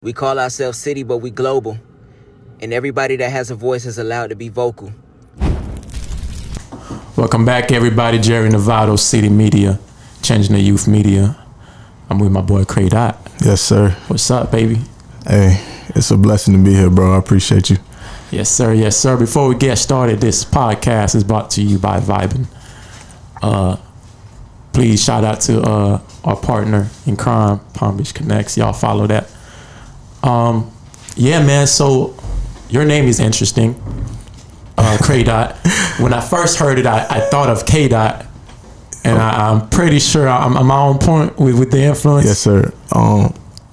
We call ourselves CiiiTY, but we global. And everybody that has a voice is allowed to be vocal. Welcome back, everybody. Jerry Novato, CiiiTY Media, changing the youth media. I'm with my boy Cray.Dot. Yes, sir. What's up, baby? Hey, it's a blessing to be here, bro. I appreciate you. Yes, sir. Yes, sir. Before we get started, this podcast is brought to you by Vibin. Please shout out to our partner in crime, Palm Beach Connects. Y'all follow that. Yeah, man. So your name is interesting, Cray.Dot. When I first heard it, I thought of K.dot, and I'm pretty sure I'm on point with the influence. Yes, sir.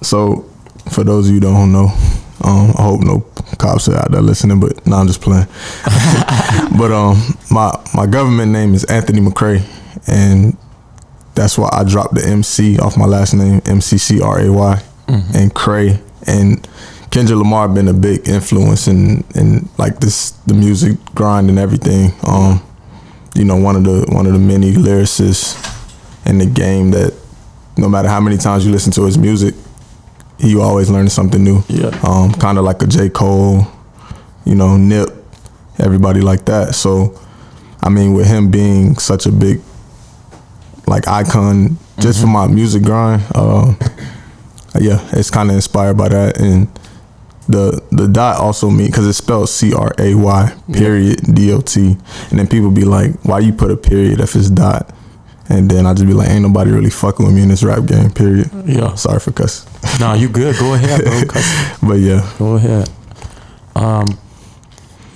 So for those of you who don't know, I hope no cops are out there listening, but no, I'm just playing. But my government name is Anthony McCray, and that's why I dropped the MC off my last name, McCray, and Cray. And Kendrick Lamar been a big influence in like the music grind and everything. You know, one of the many lyricists in the game that no matter how many times you listen to his music, you always learning something new. Yeah. Kind of like a J. Cole, you know, Nip, everybody like that. So, I mean, with him being such a big like icon just for my music grind, yeah, it's kind of inspired by that. And the dot also mean, because it's spelled CRAY period DOT, and then people be like, why you put a period if it's dot? And then I just be like, ain't nobody really fucking with me in this rap game, period. Yeah. Sorry for cussing. Nah, you good. Go ahead, bro. But yeah. Go ahead.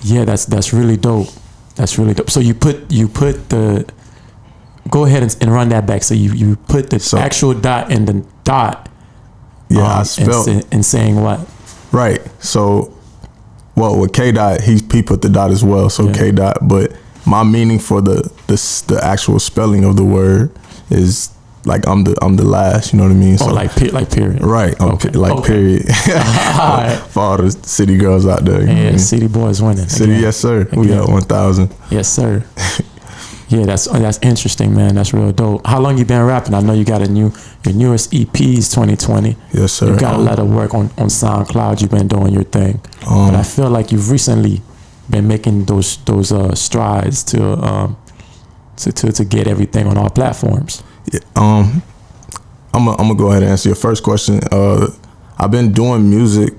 Yeah, that's really dope. That's really dope. So you put the, go ahead and run that back. So you put the actual dot and the dot. Yeah, I spelled and saying what? Right. So, well, with K.dot, he put the dot as well. So yeah. K.dot, but my meaning for the actual spelling of the word is like I'm the last. You know what I mean? So like period. Right. Okay. Period. Right. For all the city girls out there. Yeah, city boys winning. City, yes sir. Again. We got 1,000. Yes sir. Yeah, that's interesting, man. That's real dope. How long you been rapping? I know you got your newest EP's 2020. Yes, sir. You got a lot of work on SoundCloud. You've been doing your thing, but I feel like you've recently been making those strides to get everything on all platforms. Yeah, I'm gonna go ahead and answer your first question. I've been doing music.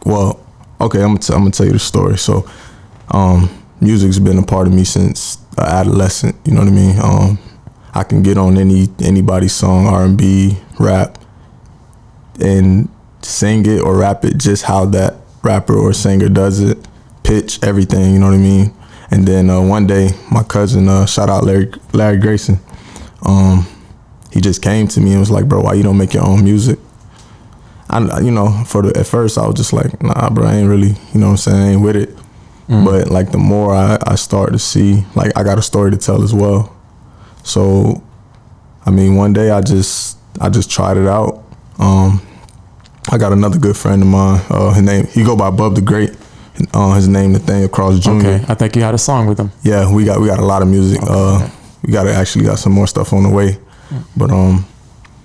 Well, okay, I'm gonna tell you the story. So, music's been a part of me since adolescent. You know what I mean? I can get on anybody's song, R&B, rap, and sing it or rap it just how that rapper or singer does it, pitch, everything. You know what I mean? And then one day, my cousin, shout out Larry Grayson, he just came to me and was like, "Bro, why you don't make your own music?" You know, at first I was just like, "Nah, bro, I ain't really, you know what I'm saying, I ain't with it." But like the more I start to see, like I got a story to tell as well. So, I mean, one day I just tried it out. I got another good friend of mine. He go by Bub the Great. His name Nathaniel Cross Jr. Okay, I think you had a song with him. Yeah, we got a lot of music. Okay. We got some more stuff on the way. But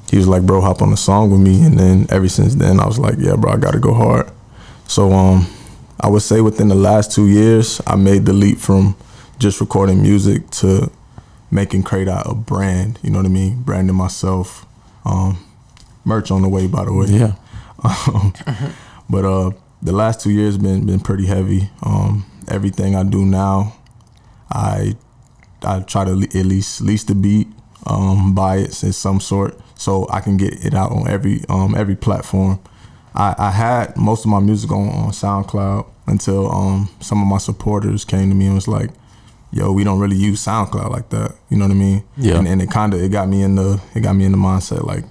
he was like, "Bro, hop on a song with me." And then ever since then, I was like, "Yeah, bro, I got to go hard." So I would say within the last 2 years, I made the leap from just recording music to making Cray.Dot a brand. You know what I mean? Branding myself. Merch on the way, by the way. Yeah. But the last 2 years been pretty heavy. Everything I do now, I try to at least lease the beat, buy it in some sort, so I can get it out on every platform. I had most of my music on SoundCloud until some of my supporters came to me and was like, "Yo, we don't really use SoundCloud like that." You know what I mean? Yeah. And it got me in the mindset like,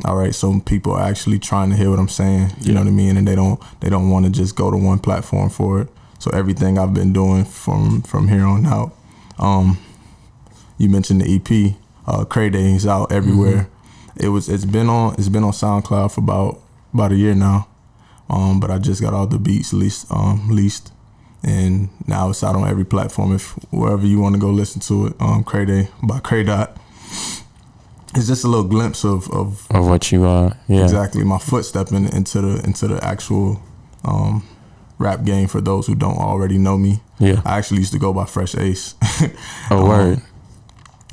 all right, so people are actually trying to hear what I'm saying. You know what I mean? And they don't want to just go to one platform for it. So everything I've been doing from here on out. You mentioned the EP, Cray Day is out everywhere. It's been on SoundCloud for about a year now. But I just got all the beats leased, and now it's out on every platform. If wherever you want to go listen to it, Cray Day by Cray.Dot. it's just a little glimpse of what you are. Yeah, exactly my footstep into the actual rap game. For those who don't already know me, yeah. I actually used to go by Fresh Ace. Oh, word.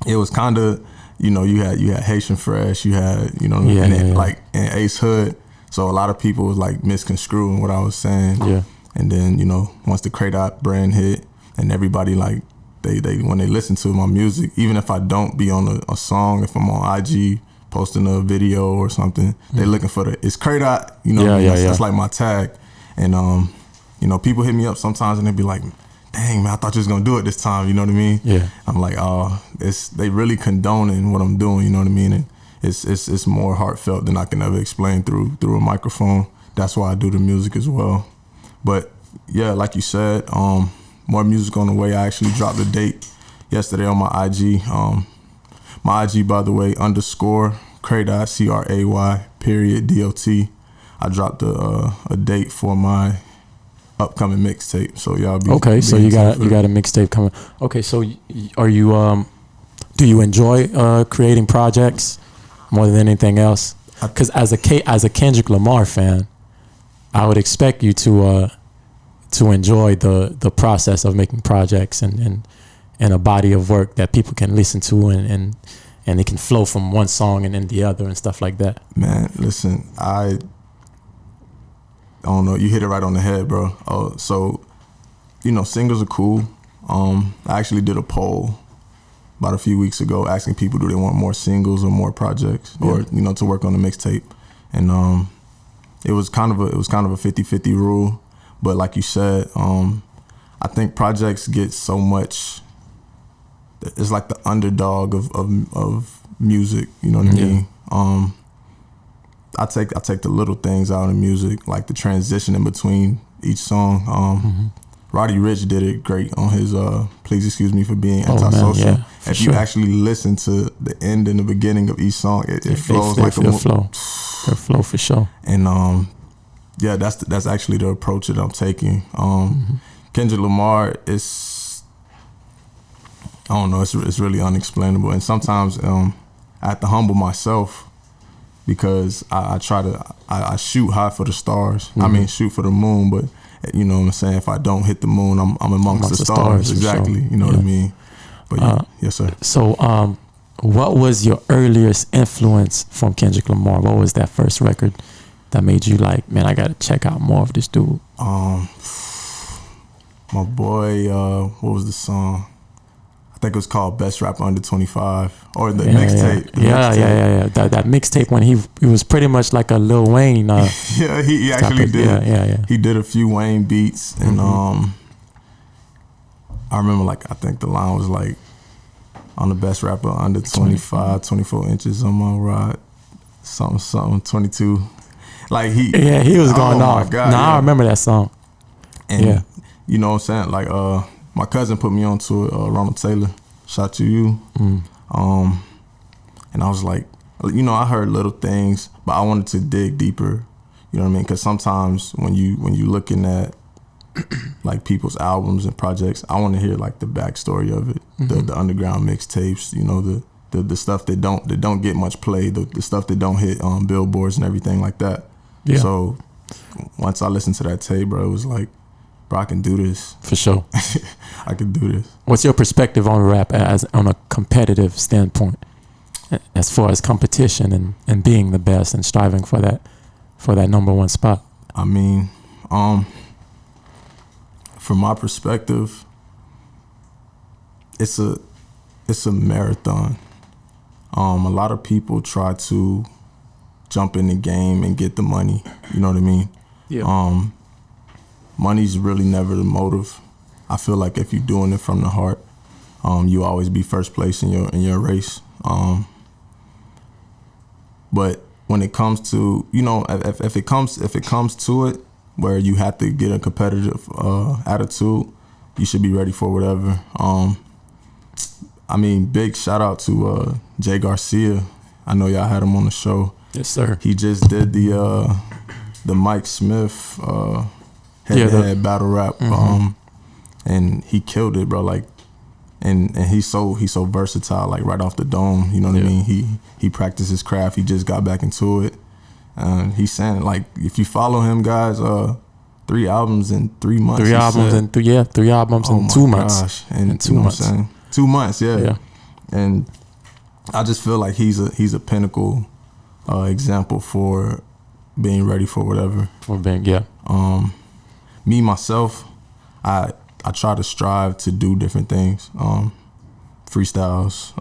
It was kind of, you know, you had Haitian Fresh, you had, you know, like in Ace Hood. So a lot of people was like misconstruing what I was saying. Yeah. And then, you know, once the Cray.Dot brand hit, and everybody like they when they listen to my music, even if I don't be on a song, if I'm on IG posting a video or something, they looking for it's Cray.Dot, you know. That's like my tag. And you know, people hit me up sometimes and they be like, dang man, I thought you was gonna do it this time, you know what I mean? Yeah. I'm like, oh, they really condoning what I'm doing, you know what I mean? And it's more heartfelt than I can ever explain through a microphone. That's why I do the music as well. But yeah, like you said, more music on the way. I actually dropped a date yesterday on my IG. My IG, by the way, _ Cray.Dot, CRAY.DOT. I dropped a date for my upcoming mixtape. So y'all be okay. So you got a mixtape coming. Okay. So are you do you enjoy creating projects more than anything else? Because as a Kendrick Lamar fan, I would expect you to enjoy the process of making projects and a body of work that people can listen to and it can flow from one song and then the other and stuff like that. Man, listen, I don't know. You hit it right on the head, bro. So, you know, singles are cool. I actually did a poll about a few weeks ago asking people, do they want more singles or more projects, or you know, to work on the mixtape, and it was kind of a 50-50 rule. But like you said, I think projects get so much. It's like the underdog of music. You know what I mean? I take the little things out of music, like the transition in between each song. Roddy Ricch did it great on his Please Excuse Me for Being Antisocial. Man, yeah, if you actually listen to the end and the beginning of each song, it flows like a flow. It flow for sure. And yeah, that's actually the approach that I'm taking. Kendrick Lamar is, I don't know, it's really unexplainable. And sometimes I have to humble myself because I shoot high for the stars. I mean, shoot for the moon, but you know what I'm saying? If I don't hit the moon, I'm amongst the stars. Exactly. Sure. You know what I mean? But yes, sir. So what was your earliest influence from Kendrick Lamar? What was that first record that made you like, man, I gotta check out more of this dude? My boy, what was the song? I think it was called Best Rapper Under 25, or the mixtape. Yeah. That mixtape when he was pretty much like a Lil Wayne. Yeah, he actually did. Yeah. He did a few Wayne beats, and I remember I think the line was like, on the Best Rapper Under 25, 24 inches on my ride, something 22. Like he was going off. God, I remember that song. And you know what I'm saying? Like my cousin put me onto it, Ronald Taylor. Shout to you. And I was like, you know, I heard little things, but I wanted to dig deeper. You know what I mean? Because sometimes when you looking at like people's albums and projects, I want to hear like the backstory of it, the underground mixtapes. You know, the stuff that don't get much play, the stuff that don't hit on billboards and everything like that. Yeah. So once I listened to that tape, bro, it was like, bro, I can do this. For sure. I can do this. What's your perspective on rap as on a competitive standpoint, as far as competition and being the best and striving for that number one spot? I mean, from my perspective, it's a marathon. A lot of people try to jump in the game and get the money. You know what I mean? Yeah. Money's really never the motive. I feel like if you're doing it from the heart, you always be first place in your race. But when it comes to, you know, if it comes to it, where you have to get a competitive attitude, you should be ready for whatever. I mean, big shout out to Jay Garcia. I know y'all had him on the show. Yes, sir. He just did the Mike Smith head-to-head battle rap, and he killed it, bro. Like, and he's so versatile, like right off the dome. You know what I mean? He practiced his craft. He just got back into it. He's saying, like, if you follow him, guys, 3 albums in 3 months. 3 albums in 3 albums in 2 months. Gosh. And in 2 months. 2 months, Yeah. And I just feel like he's a pinnacle example for being ready for whatever. For being, Me myself, I try to strive to do different things. Freestyles,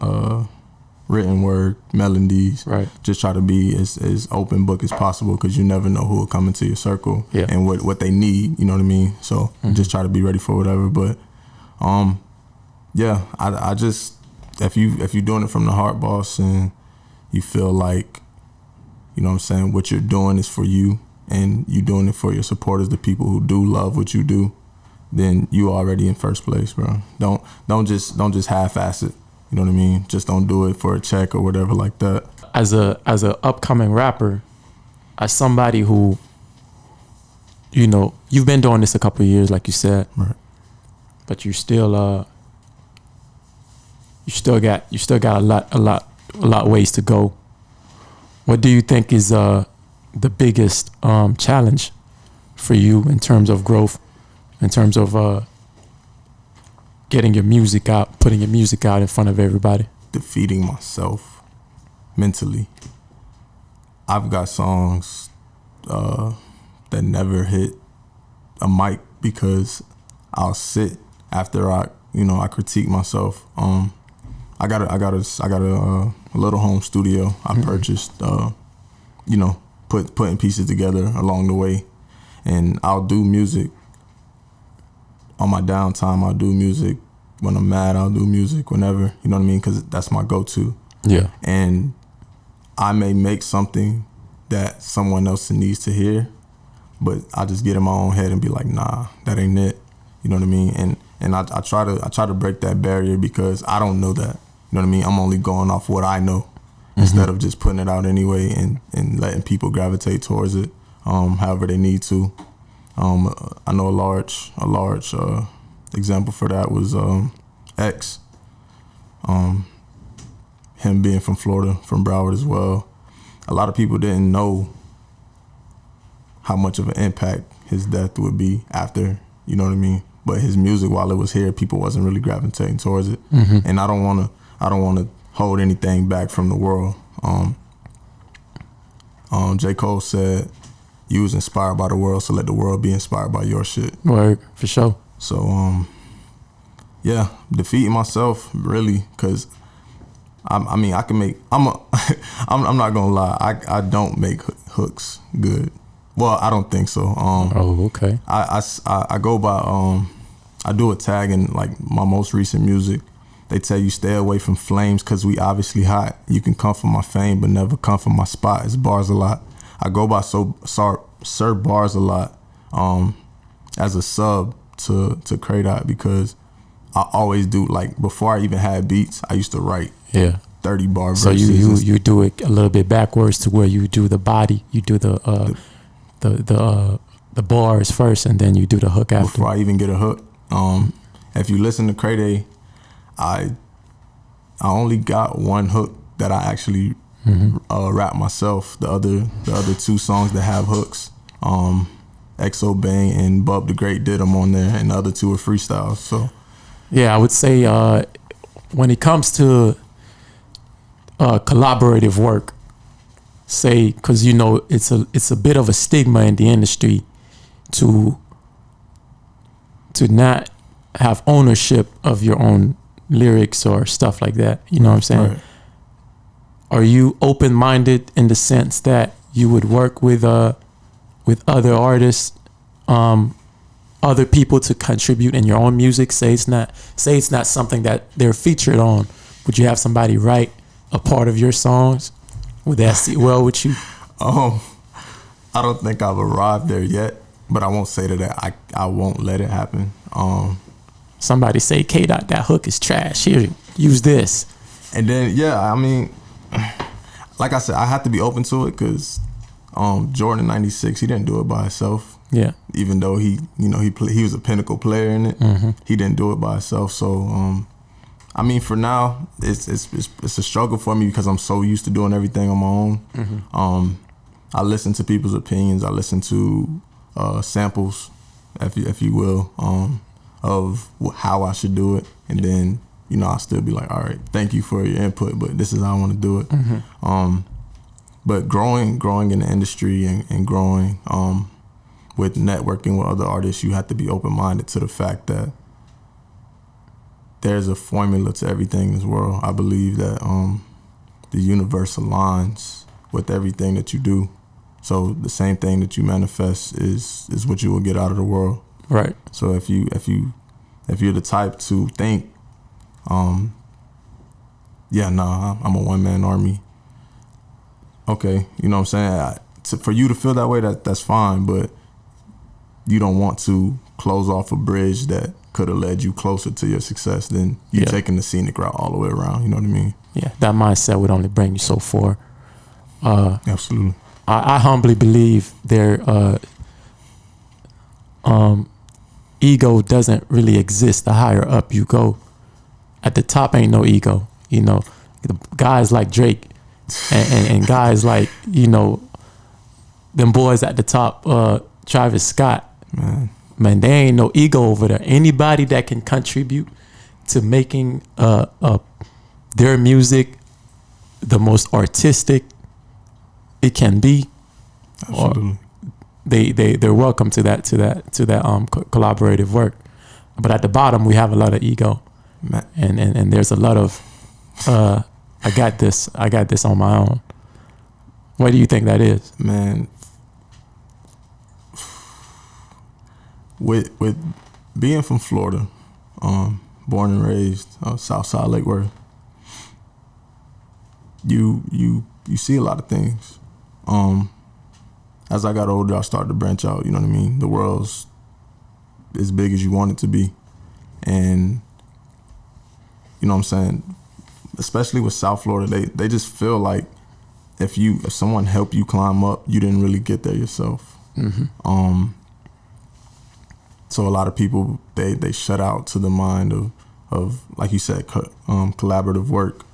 written word, melodies. Right. Just try to be as open book as possible, because you never know who will come into your circle and what they need. You know what I mean? So just try to be ready for whatever. But I just, if you're doing it from the heart, boss, and you feel like, you know what I'm saying, what you're doing is for you, and you doing it for your supporters, the people who do love what you do, then you already in first place, bro. Don't just half-ass it. You know what I mean? Just don't do it for a check or whatever like that. As a upcoming rapper, as somebody who, you know, you've been doing this a couple of years, like you said, right? But you still got a lot ways to go. What do you think is the biggest challenge for you in terms of growth, in terms of getting your music out, putting your music out in front of everybody? Defeating myself mentally. I've got songs that never hit a mic because I'll sit after I critique myself. I got a little home studio I purchased, putting pieces together along the way, and I'll do music on my downtime. I'll do music when I'm mad. I'll do music whenever, you know what I mean? Because that's my go-to. Yeah. And I may make something that someone else needs to hear, but I just get in my own head and be like, nah, that ain't it. You know what I mean? And I try to break that barrier, because I don't know that. You know what I mean? I'm only going off what I know instead of just putting it out anyway and letting people gravitate towards it however they need to. I know a large example for that was X. Him being from Florida, from Broward as well. A lot of people didn't know how much of an impact his death would be after, you know what I mean? But his music, while it was here, people wasn't really gravitating towards it. And I don't want to hold anything back from the world. J. Cole said, "You was inspired by the world, so let the world be inspired by your shit." Word, for sure. So, defeating myself, really, because I mean, I can make. I'm not gonna lie. I don't make hooks good. Well, I don't think so. Okay. I go by. I do a tag in like my most recent music. They tell you stay away from flames because we obviously hot. You can come from my fame, but never come from my spot. It's bars a lot. I go by Sir Bars a lot as a sub to Cray.Dot, because I always do, like, before I even had beats, I used to write 30 bar verses. So you do it a little bit backwards, to where you do the body, you do the bars first, and then you do the hook after. Before I even get a hook. If you listen to Cray.Dot, I only got one hook that I actually rap myself. The other 2 songs that have hooks, XO Bang and Bub the Great did them on there, and the other 2 are freestyles. So yeah, I would say when it comes to collaborative work, say, because you know it's a bit of a stigma in the industry to not have ownership of your own lyrics or stuff like that. You know what I'm saying? Right. Are you open-minded in the sense that you would work with other artists, other people to contribute in your own music? Say it's not something that they're featured on. Would you have somebody write a part of your songs? Would that sit well with you? I don't think I've arrived there yet, but I won't say that I won't let it happen. Somebody say, K.Dot, that hook is trash. Here, use this. And then, I mean, like I said, I have to be open to it, because Jordan 96, he didn't do it by himself. Yeah. Even though he was a pinnacle player in it, he didn't do it by himself. So I mean, for now, it's a struggle for me because I'm so used to doing everything on my own. I listen to people's opinions. I listen to samples, if you will, of how I should do it, and then I'll still be like, all right, thank you for your input, but this is how I want to do it. But growing in the industry and growing with networking with other artists, you have to be open-minded to the fact that there's a formula to everything in this world. I believe that the universe aligns with everything that you do. So the same thing that you manifest is what you will get out of the world. Right. So if you're the type to think, I'm a one-man army. Okay, you know what I'm saying? For you to feel that way, that's fine, but you don't want to close off a bridge that could have led you closer to your success than you taking the scenic route all the way around. You know what I mean? Yeah, that mindset would only bring you so far. Absolutely. I humbly believe their ego doesn't really exist. The higher up you go, at the top ain't no ego. The guys like Drake and guys like them boys at the top, Travis Scott. Man, there ain't no ego over there. Anybody that can contribute to making their music the most artistic it can be, absolutely, they're welcome to that collaborative work. But at the bottom, we have a lot of ego, and there's a lot of I got this on my own. What do you think that is, man? With being from Florida, born and raised Southside Lake Worth, you see a lot of things. As I got older, I started to branch out. You know what I mean? The world's as big as you want it to be, and you know what I'm saying. Especially with South Florida, they just feel like if someone helped you climb up, you didn't really get there yourself. So a lot of people they shut out to the mind of like you said, collaborative work,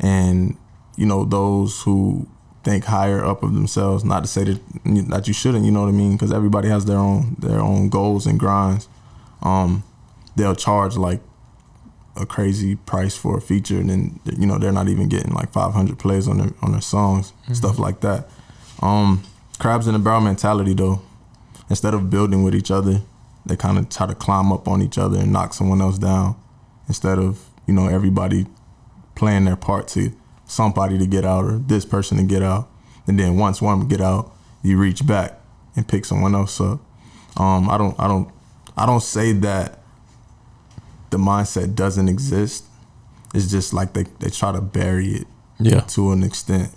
and those who think higher up of themselves. Not to say that you shouldn't, you know what I mean, because everybody has their own goals and grinds. They'll charge like a crazy price for a feature, and then they're not even getting like 500 plays on their songs, stuff like that. Crabs in the barrel mentality though. Instead of building with each other, they kind of try to climb up on each other and knock someone else down, instead of everybody playing their part to somebody to get out or this person to get out, and then once one get out, you reach back and pick someone else up. I don't say that the mindset doesn't exist. It's just like they try to bury it to an extent.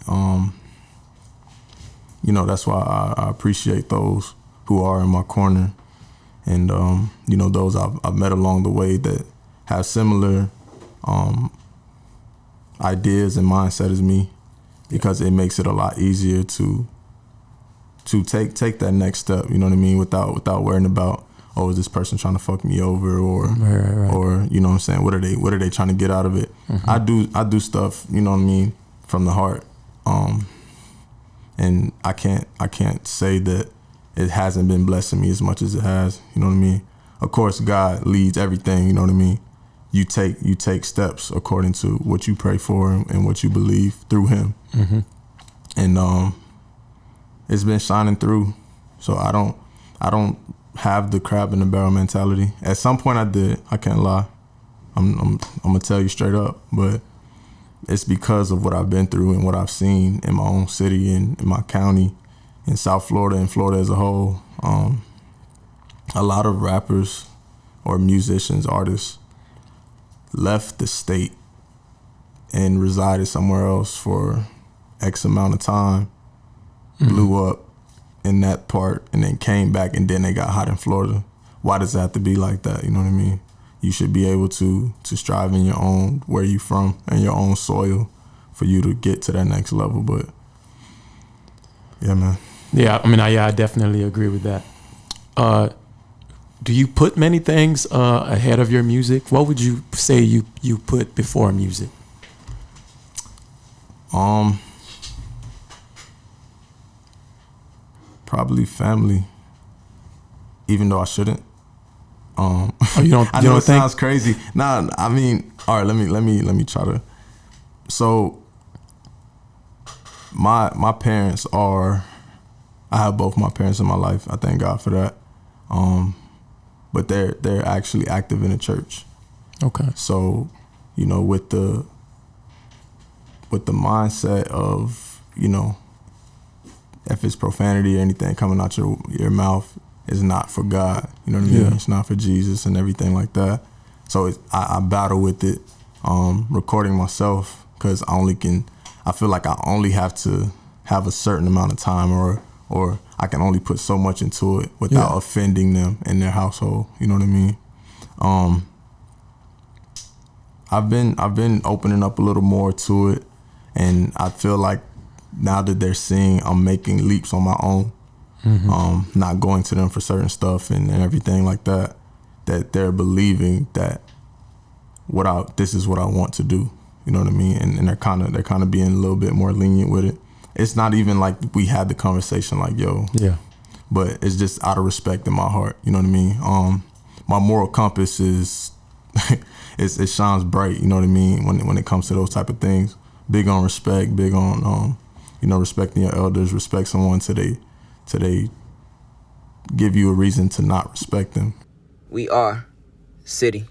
That's why I appreciate those who are in my corner, and those I've met along the way that have similar ideas and mindset as me, because it makes it a lot easier to take that next step. You know what I mean? Without worrying about, is this person trying to fuck me over, or right. or you know what I'm saying, what are they trying to get out of it? I do stuff, you know what I mean, from the heart, and I can't say that it hasn't been blessing me as much as it has. You know what I mean? Of course, God leads everything. You know what I mean? You take steps according to what you pray for and what you believe through Him, and it's been shining through. So I don't have the crab in the barrel mentality. At some point I did. I can't lie. I'm gonna tell you straight up, but it's because of what I've been through and what I've seen in my own city and in my county, in South Florida and Florida as a whole. A lot of rappers or musicians, artists, left the state and resided somewhere else for X amount of time, blew up in that part, and then came back, and then they got hot in Florida. Why does it have to be like that? You know what I mean? You should be able to strive in your own, where you from, and your own soil, for you to get to that next level. But yeah, man. Yeah, I mean, I definitely agree with that. do you put many things ahead of your music? What would you say you put before music? Probably family. Even though I shouldn't. Oh, you don't. I You know don't it think? sounds crazy. Nah, I mean, all right. Let me try to. So, my parents are. I have both my parents in my life. I thank God for that. But they're actually active in the church. Okay. So, you know, with the mindset of, you know, if it's profanity or anything coming out your mouth is not for God. You know what I mean? Yeah. It's not for Jesus and everything like that. So I battle with it, recording myself, because I feel like I only have to have a certain amount of time, or I can only put so much into it without offending them in their household. You know what I mean? I've been opening up a little more to it, and I feel like now that they're seeing I'm making leaps on my own, not going to them for certain stuff and everything like that, that they're believing that this is what I want to do. You know what I mean? And they're kind of being a little bit more lenient with it. It's not even like we had the conversation like, yo. Yeah. But it's just out of respect in my heart. You know what I mean? My moral compass is it shines bright. You know what I mean? When it comes to those type of things, big on respect, big on you know, respecting your elders, respect someone till they give you a reason to not respect them. We are CiiiTY.